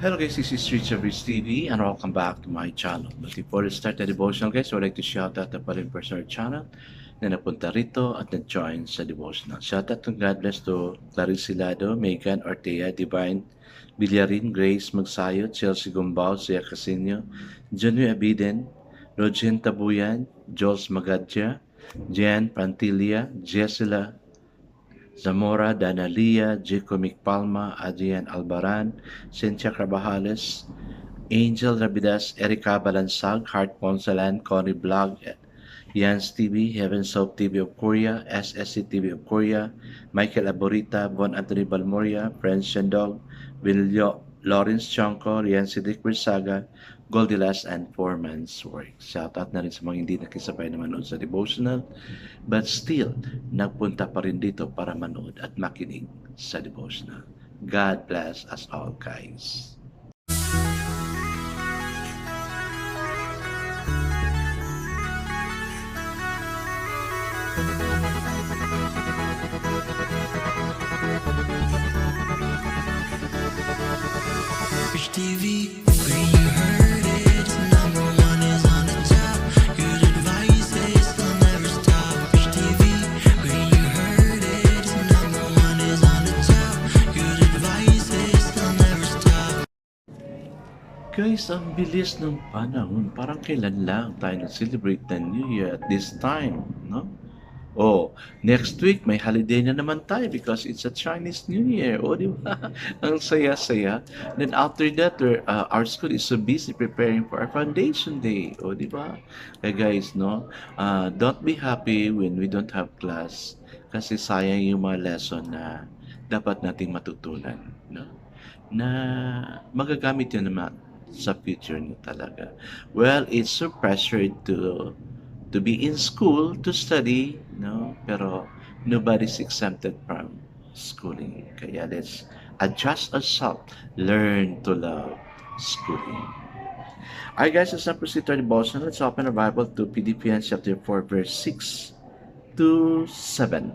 Hello guys, this is Richard Rich TV and welcome back to my channel. But before we start the devotional guys, I would like to shout out the following person our channel na napunta rito at nag-join sa devotional. Shout out and God bless to Clarice Silado, Megan Ortea, Divine Villarin, Grace Magsayot, Chelsea Gumbao, Sia Casino, Johnny Abiden, Rogen Tabuyan, Jules Magadja, Jan Pantilia, Jessela Zamora, Danalia, Jacomic Palma, Adrian Albaran, Cynthia Carbajales, Angel Rabidas, Erika Balansag, Heart Ponsalan, Connie Blog, Yans TV, Heaven Soap TV of Korea, SSC TV of Korea, Michael Aborita, Bon Anthony Balmoria, Friends Shendog, Vilio, Lawrence Chanco, Rian Cedric Bersaga, Goldilocks, and Foreman's Work. Shoutout na rin sa mga hindi nakisabay na manood sa devotional, but still, nagpunta pa rin dito para manood at makinig sa devotional. God bless us all, guys. Rich TV, where you heard it, number one is on the top. Good advice is will never stop. Rich TV, where you heard it, number one is on the top. Good advice is will never stop. Guys, ang bilis ng panahon. Parang kailan lang tayo nag-celebrate ng New Year at this time, no? Oh, next week may holiday na naman tayo because it's a Chinese New Year. Oh, di ba? Ang saya-saya. Then after that, our school is so busy preparing for our foundation day. Oh, di ba? Kaya guys, no? Don't be happy when we don't have class kasi sayang yung mga lesson na dapat nating matutunan, no? Na magagamit yun naman sa future niyo talaga. Well, it's so pressured to be in school to study, no? Pero nobody's exempted from schooling. Kaya let's adjust ourselves, learn to love schooling. Alright guys, let's not proceed to our devotion. Let's open our Bible to Philippians chapter 4 verse 6 to 7.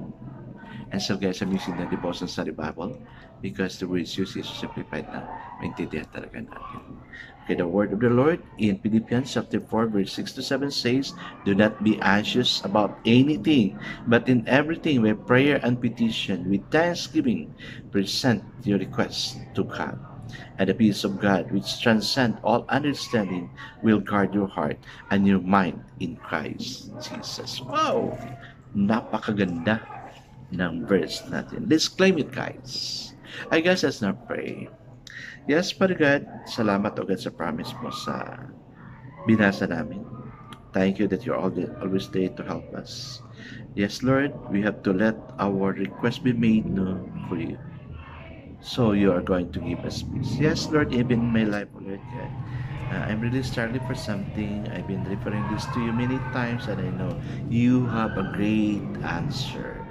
And so guys, I'm using the devotion study Bible because the words used is simplified na maintindihan talaga natin. Okay, the word of the Lord in Philippians chapter 4 verse 6 to 7 says, "Do not be anxious about anything, but in everything by prayer and petition with thanksgiving present your requests to God. And the peace of God, which transcends all understanding, will guard your heart and your mind in Christ Jesus." Wow! Napakaganda ng verse natin. Let's claim it, guys. I guess let's not pray. Yes, Father God, salamat o God sa promise mo sa binasa namin. Thank you that you're always there to help us. Yes, Lord, we have to let our request be made known for you. So you are going to give us peace. Yes, Lord, even in my life, Lord God, I'm really struggling for something. I've been referring this to you many times and I know you have a great answer.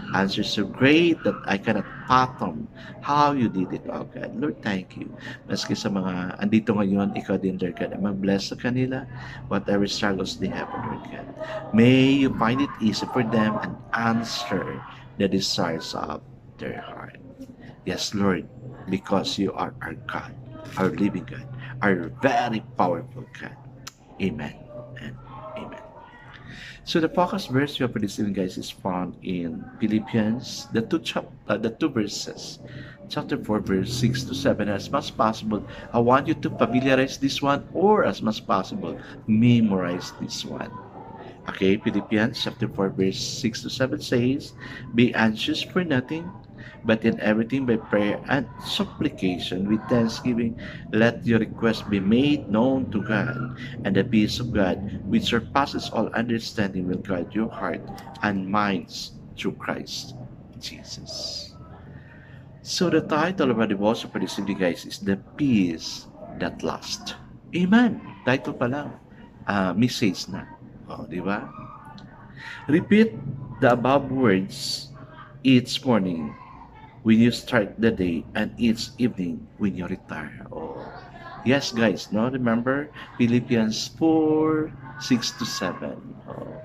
Answer so great that I cannot fathom how you did it, oh God. Lord, thank you. Maski sa mga andito ngayon, ikaw din, Lord God, mag-bless sa kanila, whatever struggles they have, Lord God. May you find it easy for them and answer the desires of their heart. Yes, Lord, because you are our God, our living God, our very powerful God. Amen and amen. So the focus verse we have for this evening, guys, is found in Philippians, the two verses, chapter 4, verse 6 to 7. As much as possible, I want you to familiarize this one, or as much as possible, memorize this one. Okay, Philippians chapter 4, verse 6 to 7 says, "Be anxious for nothing, but in everything by prayer and supplication with thanksgiving, let your requests be made known to God, and the peace of God, which surpasses all understanding, will guard your heart and minds through Christ Jesus." So the title of our devotion for this evening, guys, is "The Peace That Lasts." Amen. Title pa lang. Message na. Oh, di ba? Repeat the above words each morning when you start the day and each evening when you retire. Oh, yes, guys. No, remember Philippians 4, 6 to 7. Oh,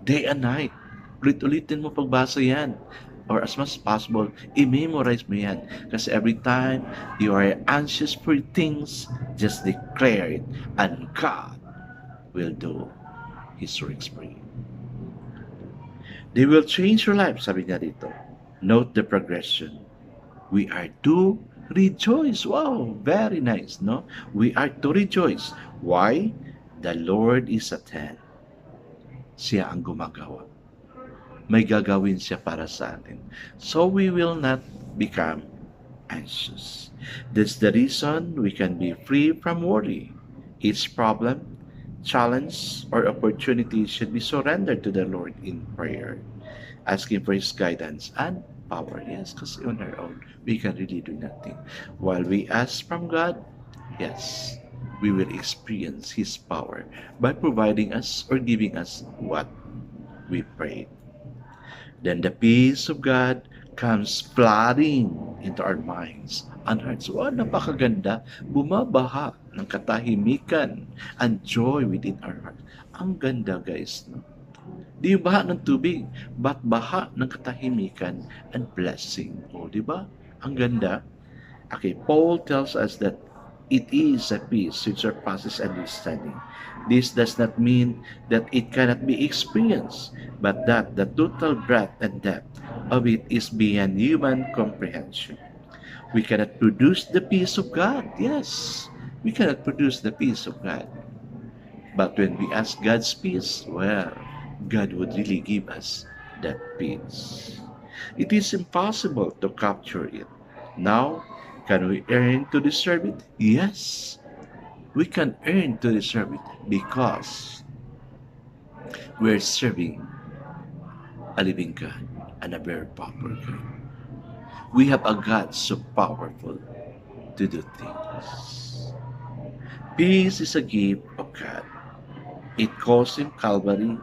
day and night. Ulit-ulitin mo pagbasa yan. or as much as possible, i-memorize mo yan. Kasi every time you are anxious for things, just declare it, and God will do His works for you. They will change your life, sabi niya dito. Note the progression. We are to rejoice. Wow, very nice, no? We are to rejoice. Why? The Lord is at hand. Siya ang gumagawa. May gagawin siya para sa atin. So we will not become anxious. That's the reason we can be free from worry. Each problem, challenge, or opportunity should be surrendered to the Lord in prayer, asking for His guidance and power. Yes, because on our own, we can really do nothing. While we ask from God, yes, we will experience His power by providing us or giving us what we prayed. Then the peace of God comes flooding into our minds and hearts. Wow, napakaganda. Bumabaha ng katahimikan and joy within our heart. Ang ganda, guys, no? Di yung baha ng tubig, but baha ng katahimikan and blessing. O, di ba? Ang ganda. Okay, Paul tells us that it is a peace which surpasses understanding. This does not mean that it cannot be experienced, but that the total breadth and depth of it is beyond human comprehension. We cannot produce the peace of God. Yes, we cannot produce the peace of God. But when we ask God's peace, well, God would really give us that peace. It is impossible to capture it. Now, can we earn to deserve it? Yes, we can earn to deserve it because we're serving a living God and a very powerful God. We have a God so powerful to do things. Peace is a gift of God. It cost Him Calvary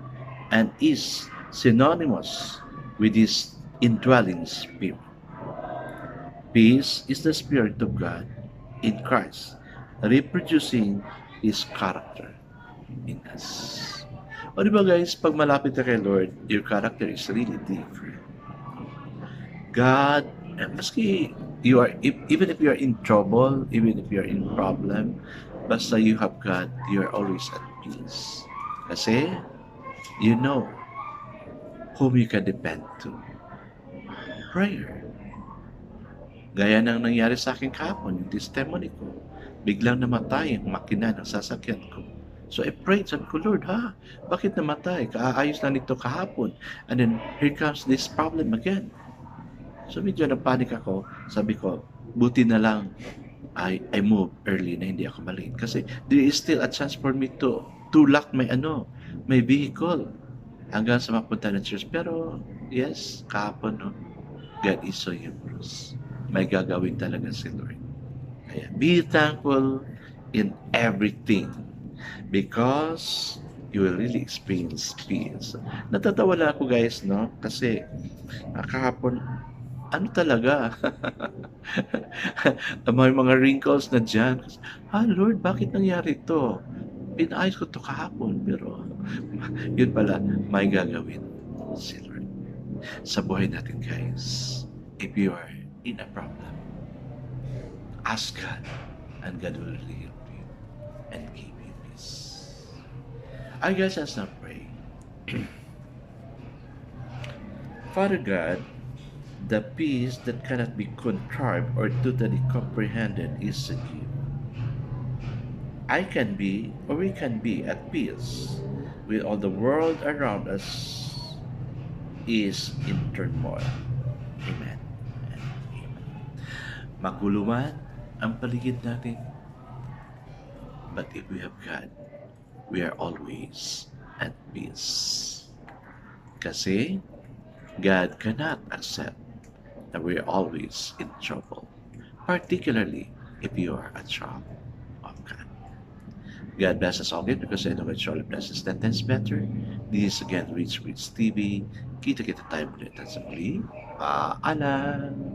and is synonymous with His indwelling Spirit. Peace is the Spirit of God in Christ, reproducing His character in us. O diba guys, pag malapit ka kay Lord, your character is really different. God, maski you are, even if you are in trouble, even if you are in problem, basta you have God, you are always at peace. Kasi, you know whom you can depend to. Prayer. Gaya ng nangyari sa akin kahapon, yung testimony ko. Biglang namatay ang makina ng sasakyan ko. So I prayed, sabi ko, Lord, bakit namatay? Kaayos lang nito kahapon. And then, here comes this problem again. So medyo napanik ako. Sabi ko, buti na lang I move early na hindi ako malate. Kasi there is still a chance for me to lock my vehicle hanggang sa mapunta ng church. Pero, yes, kahapon, no? God is so humorous. May gagawin talaga si Lord. Kaya, be thankful in everything because you will really experience peace. Natatawa lang ako guys, no? Kasi kahapon, ano talaga? May mga wrinkles na dyan. Lord, bakit nangyari ito? Pinaayos ko ito kahapon, pero yun pala, may gagawin si Lord. Sa buhay natin guys, if you are in a problem, ask God, and God will really help you and give you peace. I guess let's not pray. Father God, the peace that cannot be contrived or totally comprehended is a gift. I can be, or we can be, at peace with all the world around us is in turmoil. Amen. Magulo man ang paligid natin, but if we have God, we are always at peace. Kasi God cannot accept that we are always in trouble, particularly if you are a child of God. God bless us all again because I know God surely blesses 10 times better. This is again Rich TV. Kita-kita tayo ulit at sa muli. Paalam!